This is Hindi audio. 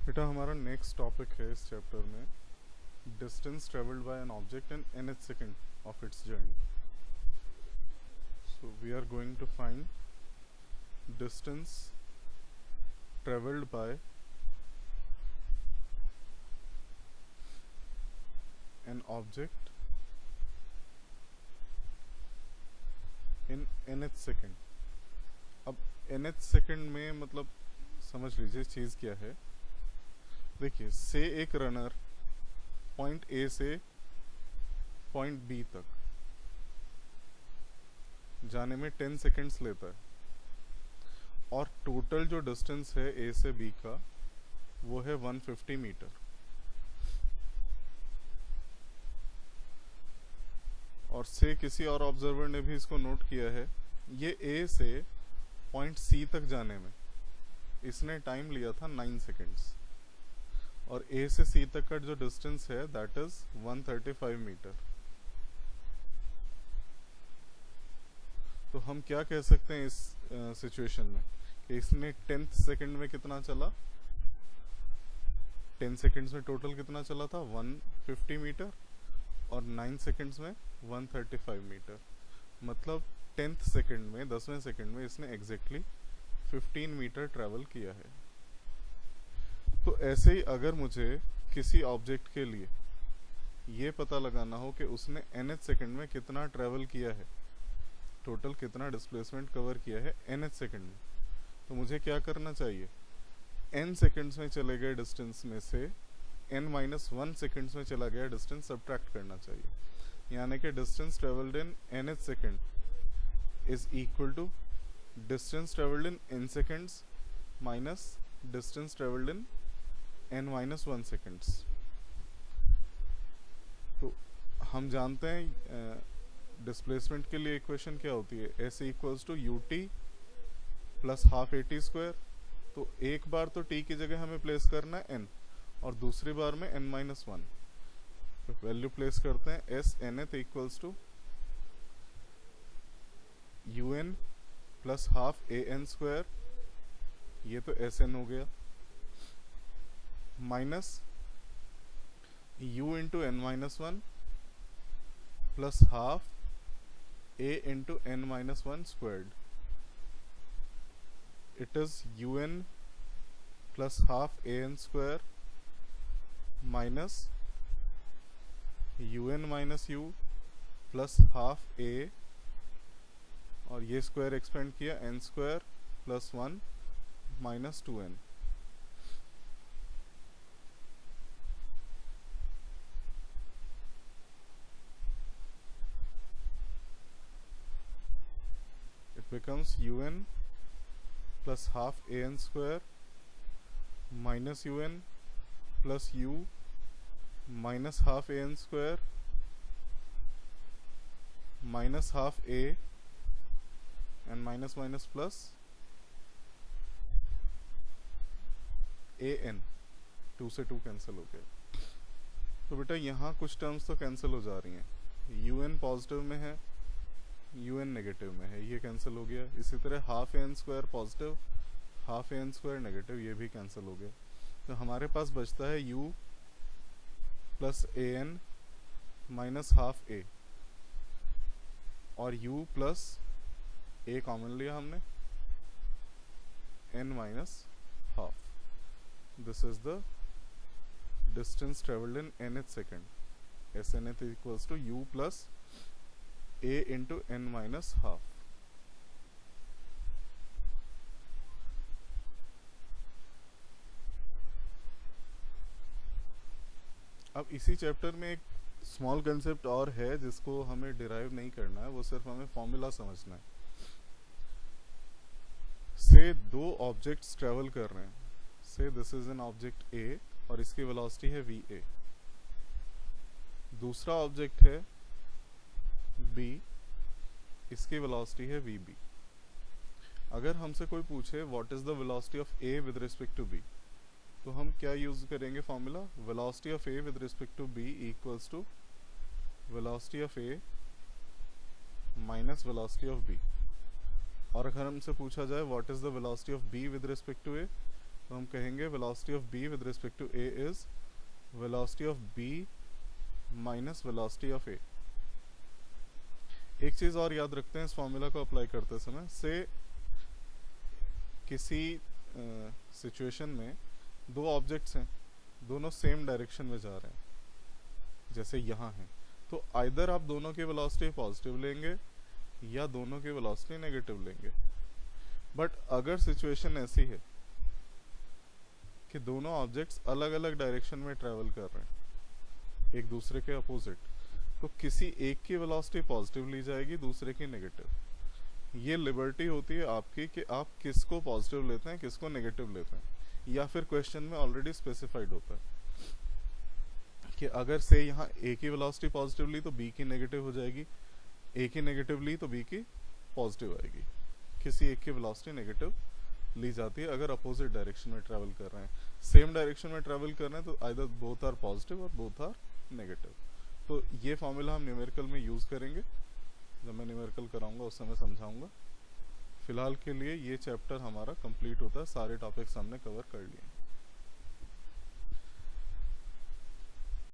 बेटा हमारा नेक्स्ट टॉपिक है इस चैप्टर में distance travelled by an object in nth second of its journey. So we are going to find distance travelled by an object in nth second. अब nth सेकेंड में मतलब समझ लीजिए चीज़ क्या है. देखिए से एक रनर पॉइंट ए से पॉइंट बी तक जाने में 10 सेकेंड्स लेता है और टोटल जो डिस्टेंस है ए से बी का वो है 150 मीटर. और से किसी और ऑब्जर्वर ने भी इसको नोट किया है. ये ए से पॉइंट सी तक जाने में इसने टाइम लिया था 9 सेकेंड्स और ए से सी तक का जो डिस्टेंस है दैट इज 135 मीटर. तो हम क्या कह सकते हैं इस सिचुएशन में कि इसने 10th सेकेंड में कितना चला. 10 सेकेंड्स में टोटल कितना चला था 150 मीटर और 9 सेकेंड्स में 135 मीटर. मतलब 10th सेकेंड में 10वें सेकेंड में इसने एग्जैक्टली 15 मीटर ट्रैवल किया है. तो ऐसे ही अगर मुझे किसी ऑब्जेक्ट के लिए ये पता लगाना हो कि उसने nth सेकेंड में कितना ट्रैवल किया है, टोटल कितना डिस्प्लेसमेंट कवर किया है nth सेकेंड में, तो मुझे क्या करना चाहिए. n सेकेंड्स में चले गए डिस्टेंस में से n-1 सेकेंड्स में चला गया डिस्टेंस सब्ट्रैक्ट करना चाहिए. यानी कि distance travelled in nth second is equal to distance travelled in n seconds minus distance travelled in n-1 seconds. तो हम जानते हैं डिस्प्लेसमेंट के लिए इक्वेशन क्या होती है. s equals to u t plus half a t square. तो एक बार तो t की जगह हमें प्लेस करना है n और दूसरी बार में n-1. तो वैल्यू प्लेस करते हैं s nth equals to u n plus half a n square. ये तो एस एन हो गया minus u into n-1 plus half a into n-1 squared. It is un plus half a n square minus un minus u plus half a और ये स्क्वायर एक्सपेंड किया n square plus 1 minus 2n. becomes un plus half an square minus un plus u minus half an square minus half a and minus minus plus an. 2 से 2 कैंसिल हो गया. तो बेटा यहाँ कुछ टर्म्स तो कैंसिल हो जा रही हैं. un पॉजिटिव में है, un नेगेटिव में है, ये कैंसिल हो गया. इसी तरह half an square positive half an square negative, ये भी कैंसिल हो गया. तो हमारे पास बचता है u plus A N minus half A और u प्लस ए कॉमन लिया हमने n minus half. This is the distance travelled in nth second. S N th equals to u plus a into n minus half. अब इसी चैप्टर में एक स्मॉल कंसेप्ट और है जिसको हमें डिराइव नहीं करना है, वो सिर्फ हमें फॉर्मूला समझना है. से दो ऑब्जेक्ट्स ट्रेवल कर रहे हैं. से this is an object A और इसकी वेलोसिटी है va. दूसरा ऑब्जेक्ट है B, इसकी वेलोसिटी है vb. अगर हमसे कोई पूछे what is the velocity of A with respect to B, तो हम क्या यूज करेंगे formula. Velocity of A with respect to B equals to velocity of A minus velocity of B. और अगर हमसे पूछा जाए what is the velocity of B with respect to A, तो हम कहेंगे velocity of B with respect to A is velocity of B minus velocity of A. एक चीज और याद रखते हैं इस फॉर्मूला को अप्लाई करते समय, से किसी सिचुएशन में दो ऑब्जेक्ट्स हैं, दोनों सेम डायरेक्शन में जा रहे हैं, जैसे यहाँ हैं, तो आइदर आप दोनों की वेलोसिटी पॉजिटिव लेंगे या दोनों की वेलोसिटी नेगेटिव लेंगे। बट अगर सिचुएशन ऐसी है कि दोनों ऑब्जेक्ट्स अलग अलग डायरेक्शन में ट्रेवल कर रहे हैं एक दूसरे के अपोजिट, तो किसी एक की वेलोसिटी पॉजिटिव ली जाएगी, दूसरे की नेगेटिव। ये लिबर्टी होती है आपकी कि आप किसको पॉजिटिव लेते हैं, किसको नेगेटिव लेते हैं, या फिर क्वेश्चन में ऑलरेडी स्पेसिफाइड होता है कि अगर से यहाँ ए की वेलोसिटी पॉजिटिव ली तो बी की नेगेटिव हो जाएगी, ए की नेगेटिव ली तो बी की पॉजिटिव आएगी। किसी एक की वेलोसिटी नेगेटिव ली जाती है अगर अपोजिट डायरेक्शन में ट्रैवल कर रहे हैं। सेम डायरेक्शन में ट्रैवल कर रहे हैं तो आइदर बोथ आर पॉजिटिव और बोथ आर नेगेटिव। तो ये फॉर्मूला हम न्यूमेरिकल में यूज़ करेंगे, जब मैं न्यूमेरिकल कराऊंगा उस समय समझाऊंगा। फिलहाल के लिए ये चैप्टर हमारा कंप्लीट होता है, सारे टॉपिक्स हमने कवर कर लिए।